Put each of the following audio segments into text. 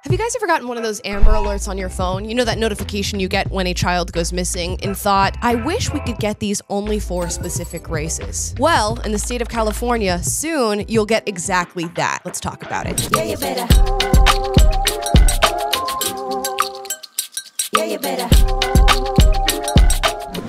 Have you guys ever gotten one of those Amber Alerts on your phone? You know that notification you get when a child goes missing and thought, I wish we could get these only for specific races. Well, in the state of California, soon you'll get exactly that. Let's talk about it. Yeah, you better. Yeah, you better.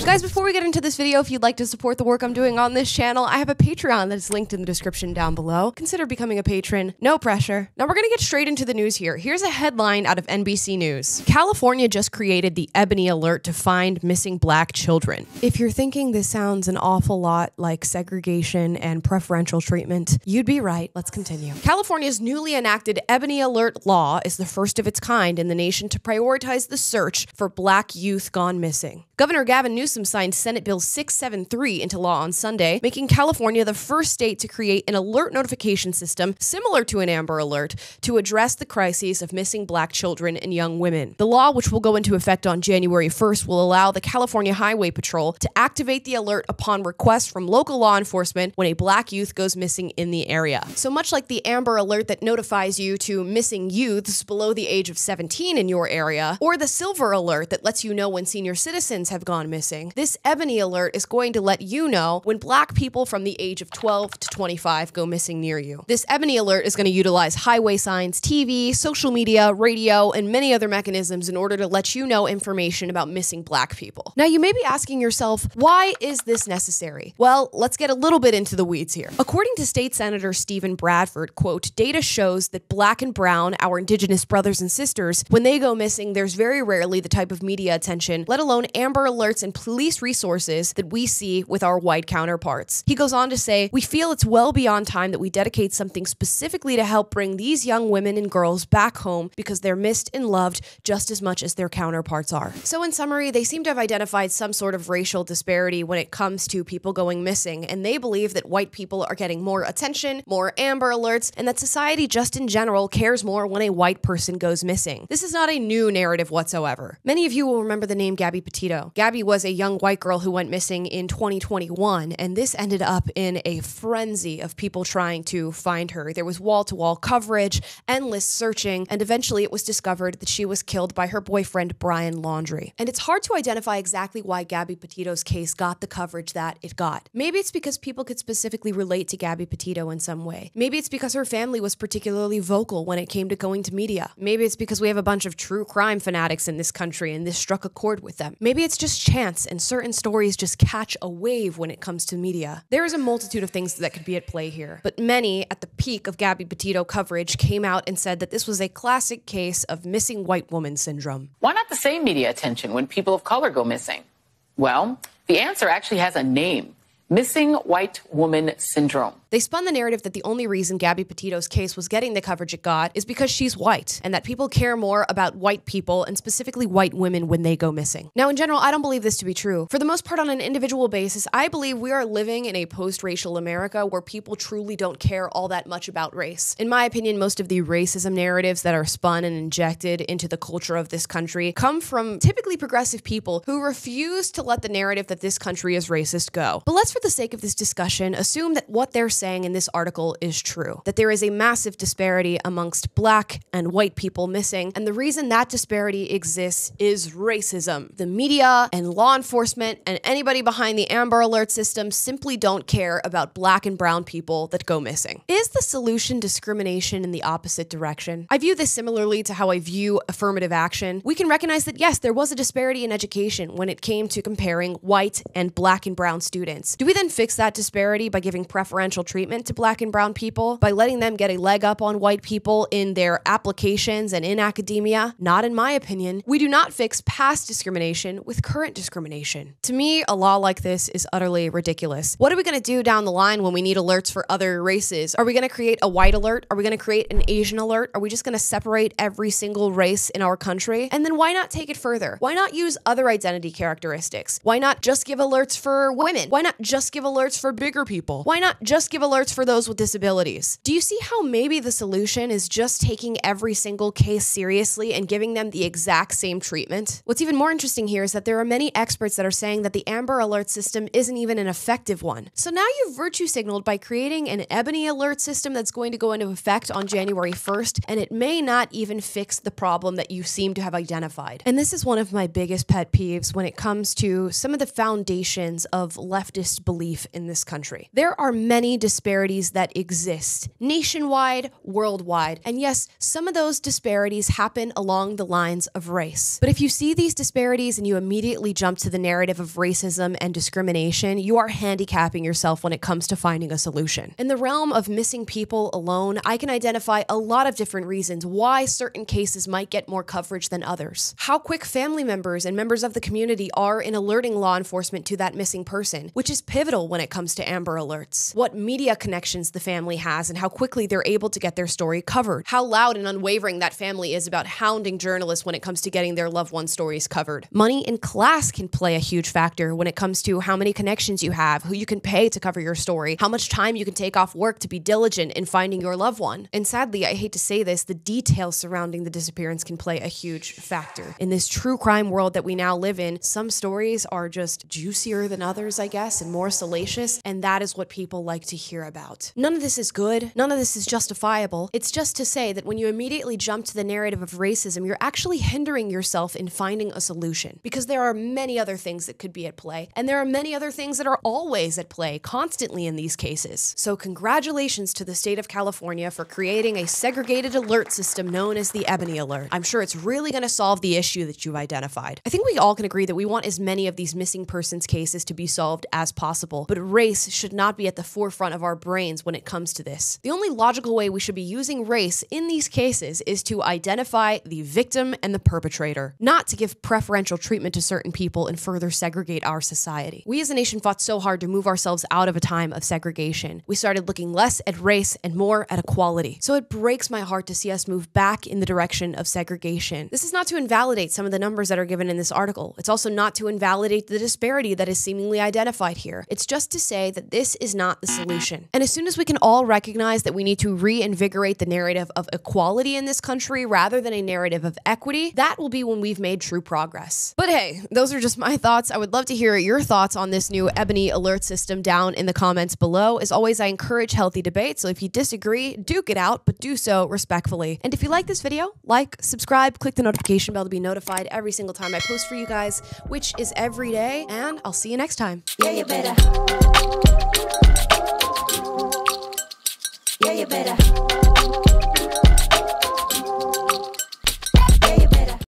Guys, before we get into this video, if you'd like to support the work I'm doing on this channel, I have a Patreon that is linked in the description down below. Consider becoming a patron. No pressure. Now we're gonna get straight into the news here. Here's a headline out of NBC News. California just created the Ebony Alert to find missing black children. If you're thinking this sounds an awful lot like segregation and preferential treatment, you'd be right. Let's continue. California's newly enacted Ebony Alert law is the first of its kind in the nation to prioritize the search for black youth gone missing. Governor Gavin Newsom signed Senate Bill 673 into law on Sunday, making California the first state to create an alert notification system similar to an Amber Alert to address the crises of missing black children and young women. The law, which will go into effect on January 1st, will allow the California Highway Patrol to activate the alert upon request from local law enforcement when a black youth goes missing in the area. So much like the Amber Alert that notifies you to missing youths below the age of 17 in your area, or the Silver Alert that lets you know when senior citizens have gone missing, this Ebony Alert is going to let you know when black people from the age of 12 to 25 go missing near you. This Ebony Alert is going to utilize highway signs, TV, social media, radio, and many other mechanisms in order to let you know information about missing black people. Now, you may be asking yourself, why is this necessary? Well, let's get a little bit into the weeds here. According to State Senator Stephen Bradford, quote, data shows that black and brown, our indigenous brothers and sisters, when they go missing, there's very rarely the type of media attention, let alone Amber Alerts and police resources that we see with our white counterparts. He goes on to say, we feel it's well beyond time that we dedicate something specifically to help bring these young women and girls back home because they're missed and loved just as much as their counterparts are. So in summary, they seem to have identified some sort of racial disparity when it comes to people going missing, and they believe that white people are getting more attention, more Amber Alerts, and that society just in general cares more when a white person goes missing. This is not a new narrative whatsoever. Many of you will remember the name Gabby Petito. Gabby was a young white girl who went missing in 2021, and this ended up in a frenzy of people trying to find her. There was wall-to-wall coverage, endless searching, and eventually it was discovered that she was killed by her boyfriend, Brian Laundrie. And it's hard to identify exactly why Gabby Petito's case got the coverage that it got. Maybe it's because people could specifically relate to Gabby Petito in some way. Maybe it's because her family was particularly vocal when it came to going to media. Maybe it's because we have a bunch of true crime fanatics in this country and this struck a chord with them. Maybe it's just chance and certain stories just catch a wave when it comes to media. There is a multitude of things that could be at play here, but many at the peak of Gabby Petito coverage came out and said that this was a classic case of missing white woman syndrome. Why not the same media attention when people of color go missing? Well, the answer actually has a name: missing white woman syndrome. They spun the narrative that the only reason Gabby Petito's case was getting the coverage it got is because she's white, and that people care more about white people, and specifically white women, when they go missing. Now, in general, I don't believe this to be true. For the most part, on an individual basis, I believe we are living in a post-racial America where people truly don't care all that much about race. In my opinion, most of the racism narratives that are spun and injected into the culture of this country come from typically progressive people who refuse to let the narrative that this country is racist go. But let's, for the sake of this discussion, assume that what they're saying in this article is true, that there is a massive disparity amongst black and white people missing, and the reason that disparity exists is racism. The media and law enforcement and anybody behind the Amber Alert system simply don't care about black and brown people that go missing. Is the solution discrimination in the opposite direction? I view this similarly to how I view affirmative action. We can recognize that yes, there was a disparity in education when it came to comparing white and black and brown students. Do we then fix that disparity by giving preferential treatment to black and brown people, by letting them get a leg up on white people in their applications and in academia? Not in my opinion. We do not fix past discrimination with current discrimination. To me, a law like this is utterly ridiculous. What are we going to do down the line when we need alerts for other races? Are we going to create a white alert? Are we going to create an Asian alert? Are we just going to separate every single race in our country? And then why not take it further? Why not use other identity characteristics? Why not just give alerts for women? Why not just just give alerts for bigger people? Why not just give alerts for those with disabilities? Do you see how maybe the solution is just taking every single case seriously and giving them the exact same treatment? What's even more interesting here is that there are many experts that are saying that the Amber Alert system isn't even an effective one. So now you've virtue signaled by creating an Ebony Alert system that's going to go into effect on January 1st, and it may not even fix the problem that you seem to have identified. And this is one of my biggest pet peeves when it comes to some of the foundations of leftist belief in this country. There are many disparities that exist nationwide, worldwide, and yes, some of those disparities happen along the lines of race. But if you see these disparities and you immediately jump to the narrative of racism and discrimination, you are handicapping yourself when it comes to finding a solution. In the realm of missing people alone, I can identify a lot of different reasons why certain cases might get more coverage than others. How quick family members and members of the community are in alerting law enforcement to that missing person, which is pivotal when it comes to Amber Alerts. What media connections the family has and how quickly they're able to get their story covered. How loud and unwavering that family is about hounding journalists when it comes to getting their loved ones' stories covered. Money and class can play a huge factor when it comes to how many connections you have, who you can pay to cover your story, how much time you can take off work to be diligent in finding your loved one. And sadly, I hate to say this, the details surrounding the disappearance can play a huge factor. In this true crime world that we now live in, some stories are just juicier than others, I guess, and more salacious, and that is what people like to hear about. None of this is good. None of this is justifiable. It's just to say that when you immediately jump to the narrative of racism, you're actually hindering yourself in finding a solution, because there are many other things that could be at play, and there are many other things that are always at play constantly in these cases. So congratulations to the state of California for creating a segregated alert system known as the Ebony Alert. I'm sure it's really going to solve the issue that you've identified. I think we all can agree that we want as many of these missing persons cases to be solved as possible, but race should not be at the forefront of our brains when it comes to this. The only logical way we should be using race in these cases is to identify the victim and the perpetrator, not to give preferential treatment to certain people and further segregate our society. We as a nation fought so hard to move ourselves out of a time of segregation. We started looking less at race and more at equality. So it breaks my heart to see us move back in the direction of segregation. This is not to invalidate some of the numbers that are given in this article. It's also not to invalidate the disparity that is seemingly identified here. It's just to say that this is not the solution. And as soon as we can all recognize that we need to reinvigorate the narrative of equality in this country rather than a narrative of equity, that will be when we've made true progress. But hey, those are just my thoughts. I would love to hear your thoughts on this new Ebony Alert system down in the comments below. As always, I encourage healthy debate, so if you disagree, duke it out, but do so respectfully. And if you like this video, like, subscribe, click the notification bell to be notified every single time I post for you guys, which is every day, and I'll see you next time. Yeah, you better. Yeah, you better.